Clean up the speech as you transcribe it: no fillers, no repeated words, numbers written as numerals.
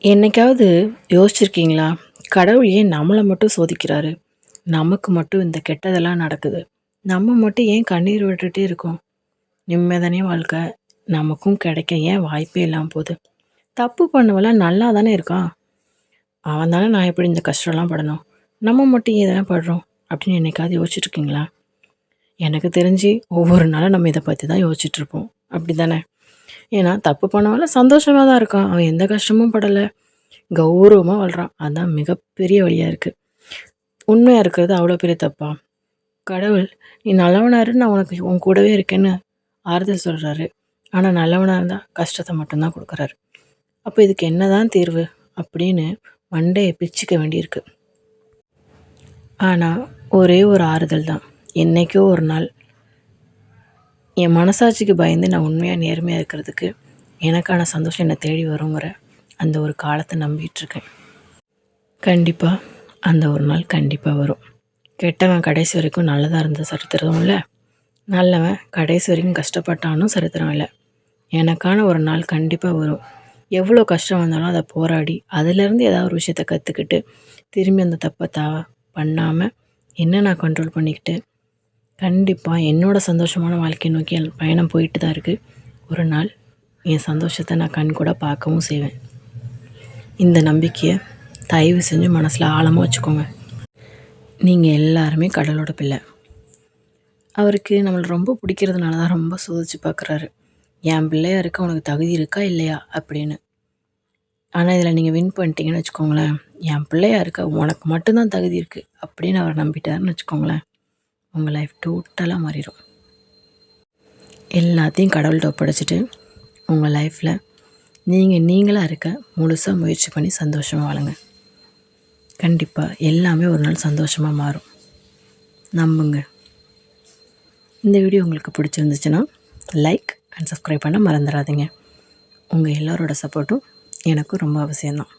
என்னைக்காவது யோசிச்சிருக்கீங்களா? கடவுள் ஏன் நம்மள மட்டும் சோதிக்கிறாரு? நமக்கு மட்டும் இந்த கெட்டதெல்லாம் நடக்குது. நம்ம மட்டும் ஏன் கண்ணீர் விட்டுட்டே இருக்கோம்? நிம்மதியான வாழ்க்கை நமக்கும் கிடைக்க ஏன் வாய்ப்பே இல்லாம போகுது? தப்பு பண்ணவன்லாம் நல்லா தானே இருக்கான். அவன் தானே நான் எப்படி இந்த கஷ்டம்லாம் படணும்? நம்ம மட்டும் ஏன் இதெல்லாம் படுறோம்? அப்படின்னு என்னைக்காவது யோசிச்சிருக்கீங்களா? எனக்கு தெரிஞ்சு ஒவ்வொரு நாளும் நம்ம இத பத்தி தான் யோசிச்சுட்ருப்போம். அப்படி தானே? ஏன்னா தப்பு பண்ணவன்லாம் சந்தோஷமா தான் இருக்கான். அவன் எந்த கஷ்டமும் படல. கௌரவமா வாழ்றான். அதான் மிகப்பெரிய வலியா இருக்கு. உண்மையா இருக்கிறது அவ்வளோ பெரிய தப்பா? கடவுள் நீ நல்லவனா இரு, நான் உனக்கு உன் கூடவே இருக்கேன்னு ஆறுதல் சொல்றாரு. ஆனா நல்லவனா இருந்தா கஷ்டத்த மட்டும் தான் குடுக்குறாரு. அப்ப இதுக்கு என்னதான் தீர்வு? அப்படின்னு மண்டைய பிச்சுக்க வேண்டியிருக்கு. ஆனா ஒரே ஒரு ஆறுதல் தான். என்னைக்கோ ஒரு நாள் என் மனசாட்சிக்கு பயந்து நான் உண்மையா நேர்மையா இருக்கிறதுக்கு எனக்கான சந்தோஷம் என்னை தேடி வருங்கிற அந்த ஒரு காலத்தை நம்பிட்டுருக்கேன். கண்டிப்பா அந்த ஒரு நாள் கண்டிப்பா வரும். கெட்டவன் கடைசி வரைக்கும் நல்லதா இருந்த சரித்திரமும் இல்ல, நல்லவன் கடைசி வரைக்கும் கஷ்டப்பட்டானும் சரித்திரம் இல்ல. எனக்கான ஒரு நாள் கண்டிப்பா வரும். எவ்வளோ கஷ்டம் வந்தாலும் அத போராடி, அதிலேருந்து ஏதாவது ஒரு விஷயத்த கத்துக்கிட்டு, திரும்பி அந்த தப்ப பண்ணாம என்ன நான் கண்ட்ரோல் பண்ணிக்கிட்டு, கண்டிப்பா என்னோட சந்தோஷமான வாழ்க்கைய நோக்கி என் பயணம் போயிட்டு தான் இருக்கு. ஒரு நாள் என் சந்தோஷத்த நான் கண்கூடா பார்க்கவும் செய்வேன். இந்த நம்பிக்கைய தயவு செஞ்சு மனசுல ஆழமா வச்சுக்கோங்க. நீங்க எல்லாருமே கடவுளோட பிள்ளை. அவருக்கு நம்மள ரொம்ப பிடிக்கிறதுனால தான் ரொம்ப சோதிச்சு பார்க்குறாரு. என் பிள்ளையா இருக்க உனக்கு தகுதி இருக்கா இல்லையா அப்படின்னு. ஆனா இதில் நீங்க வின் பண்ணிட்டீங்கன்னு வச்சுக்கோங்களேன், என் பிள்ளையா இருக்க உனக்கு மட்டும் தான் தகுதி இருக்கு அப்படின்னு அவர் நம்பிட்டாருன்னு வச்சுக்கோங்களேன், உங்க லைஃப் டோட்டலா மாறிரும். எல்லாத்தையும் கடவுள்ட்ட ஒப்படைச்சிட்டு உங்க லைஃப்ல நீங்களா இருக்க முழுசா முயற்சி பண்ணி சந்தோஷமா வாழுங்க. கண்டிப்பா எல்லாமே ஒரு நாள் சந்தோஷமா மாறும். நம்புங்க. இந்த வீடியோ உங்களுக்கு பிடிச்சிருந்துச்சுன்னா லைக் அண்ட் சப்ஸ்கிரைப் பண்ண மறந்துடாதீங்க. உங்கள் எல்லோரோட சப்போர்ட்டும் எனக்கும் ரொம்ப அவசியம்தான்.